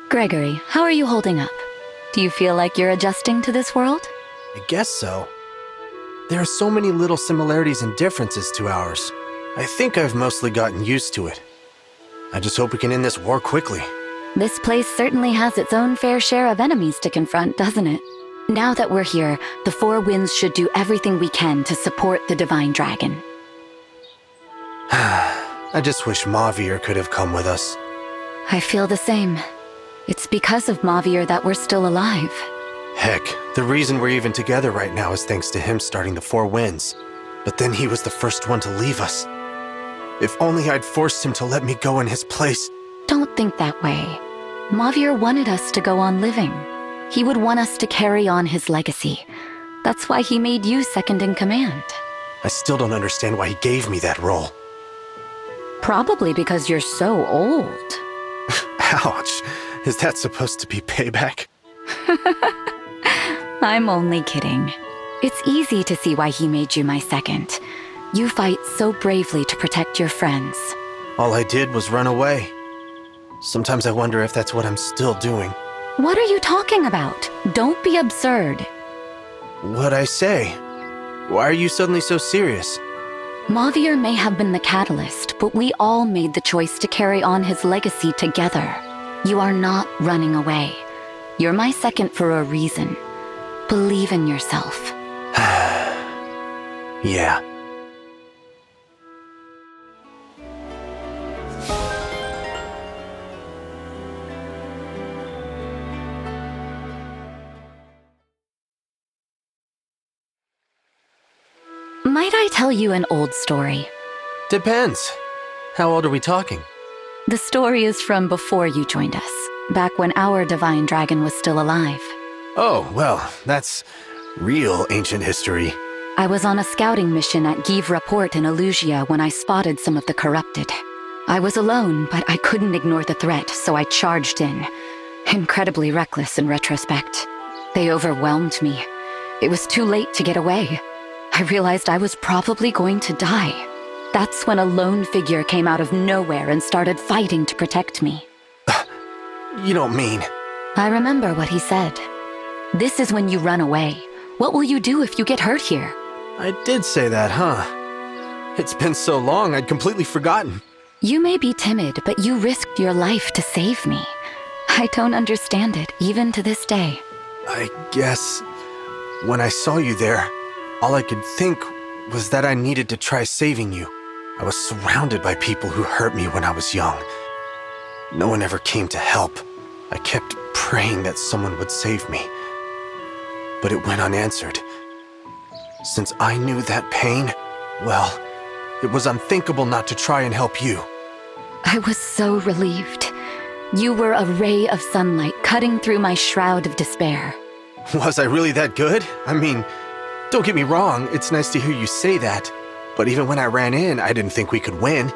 Gregory, how are you holding up? Do you feel like you're adjusting to this world? I guess so. There are so many little similarities and differences to ours. I think I've mostly gotten used to it. I just hope we can end this war quickly. This place certainly has its own fair share of enemies to confront, doesn't it? Now that we're here, the Four Winds should do everything we can to support the Divine Dragon. I just wish Mavier could have come with us. I feel the same. It's because of Mavier that we're still alive. Heck, the reason we're even together right now is thanks to him starting the Four Winds. But then he was the first one to leave us. If only I'd forced him to let me go in his place. Don't think that way. Mavier wanted us to go on living. He would want us to carry on his legacy. That's why he made you second in command. I still don't understand why he gave me that role. Probably because you're so old. Ouch. Is that supposed to be payback? I'm only kidding. It's easy to see why he made you my second. You fight so bravely to protect your friends. All I did was run away. Sometimes I wonder if that's what I'm still doing. What are you talking about? Don't be absurd. What'd I say? Why are you suddenly so serious? Mavier may have been the catalyst, but we all made the choice to carry on his legacy together. You are not running away. You're my second for a reason. Believe in yourself. Yeah. Might I tell you an old story? Depends. How old are we talking? The story is from before you joined us, back when our divine dragon was still alive. Oh, well, that's real ancient history. I was on a scouting mission at Givre Port in Elugia when I spotted some of the corrupted. I was alone, but I couldn't ignore the threat, so I charged in. Incredibly reckless in retrospect. They overwhelmed me. It was too late to get away. I realized I was probably going to die. That's when a lone figure came out of nowhere and started fighting to protect me. You don't mean... I remember what he said. This is when you run away. What will you do if you get hurt here? I did say that, huh? It's been so long, I'd completely forgotten. You may be timid, but you risked your life to save me. I don't understand it, even to this day. I guess... when I saw you there, all I could think was that I needed to try saving you. I was surrounded by people who hurt me when I was young. No one ever came to help. I kept praying that someone would save me. But it went unanswered. Since I knew that pain, well, it was unthinkable not to try and help you. I was so relieved. You were a ray of sunlight cutting through my shroud of despair. Was I really that good? I mean, don't get me wrong, it's nice to hear you say that. But even when I ran in, I didn't think we could win.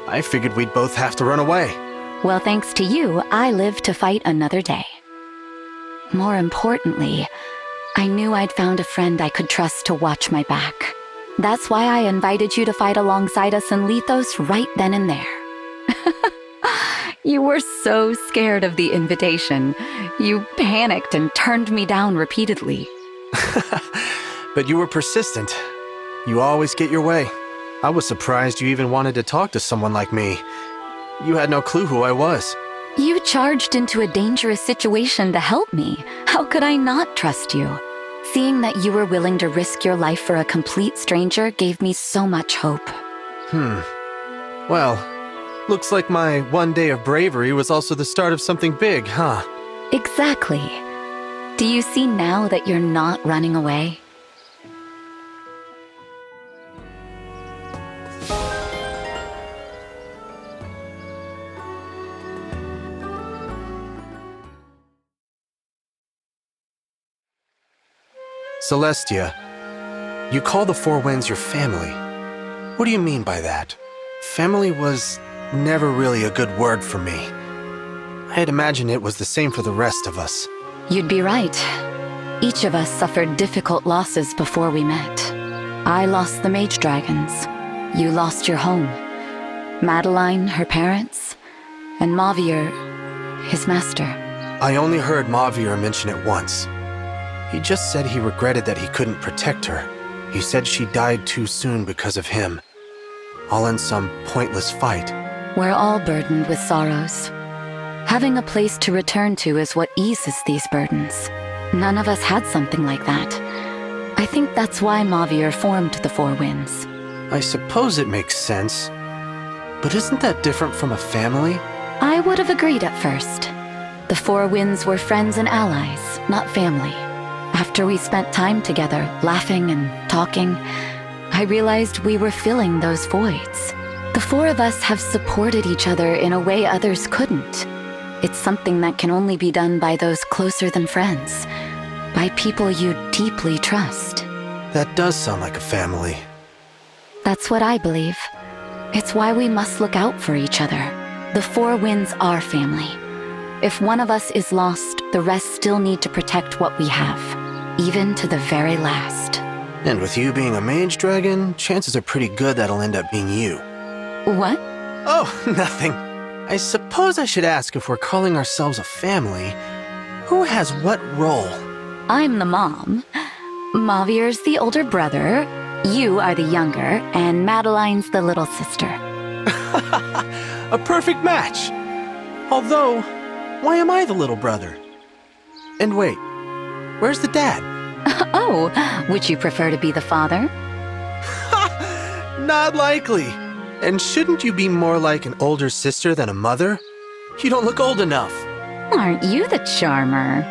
I figured we'd both have to run away. Well, thanks to you, I lived to fight another day. More importantly, I knew I'd found a friend I could trust to watch my back. That's why I invited you to fight alongside us in Lithos right then and there. You were so scared of the invitation. You panicked and turned me down repeatedly. But you were persistent. You always get your way. I was surprised you even wanted to talk to someone like me. You had no clue who I was. You charged into a dangerous situation to help me. How could I not trust you? Seeing that you were willing to risk your life for a complete stranger gave me so much hope. Well, looks like my one day of bravery was also the start of something big, huh? Exactly. Do you see now that you're not running away? Zelestia, you call the Four Winds your family. What do you mean by that? Family was never really a good word for me. I had imagined it was the same for the rest of us. You'd be right. Each of us suffered difficult losses before we met. I lost the mage dragons. You lost your home. Madeline, her parents. And Mavier, his master? I only heard Mavier mention it once. He just said he regretted that he couldn't protect her. He said she died too soon because of him. All in some pointless fight. We're all burdened with sorrows. Having a place to return to is what eases these burdens. None of us had something like that. I think that's why Mavier formed the Four Winds. I suppose it makes sense. But isn't that different from a family? I would have agreed at first. The Four Winds were friends and allies, not family. After we spent time together, laughing and talking, I realized we were filling those voids. The four of us have supported each other in a way others couldn't. It's something that can only be done by those closer than friends, by people you deeply trust. That does sound like a family. That's what I believe. It's why we must look out for each other. The Four Winds are family. If one of us is lost, the rest still need to protect what we have, even to the very last. And with you being a mage dragon, chances are pretty good that'll end up being you. What? Oh, nothing. I suppose I should ask, if we're calling ourselves a family, who has what role? I'm the mom. Mavier's the older brother, you are the younger, and Madeline's the little sister. A perfect match. Although, why am I the little brother? And wait, where's the dad? Oh, would you prefer to be the father? Not likely. And shouldn't you be more like an older sister than a mother? You don't look old enough. Aren't you the charmer?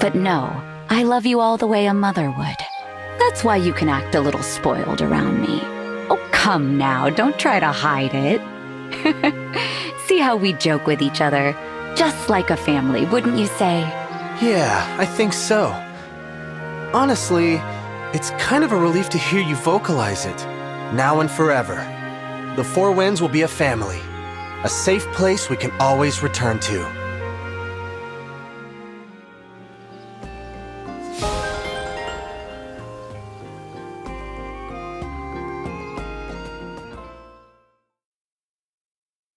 But no, I love you all the way a mother would. That's why you can act a little spoiled around me. Oh, come now, don't try to hide it. See how we joke with each other? Just like a family, wouldn't you say? Yeah, I think so. Honestly, it's kind of a relief to hear you vocalize it. Now and forever. The Four Winds will be a family. A safe place we can always return to.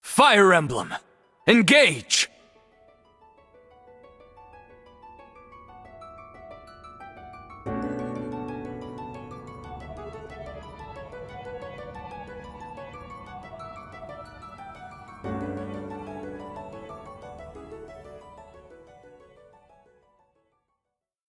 Fire Emblem Engage!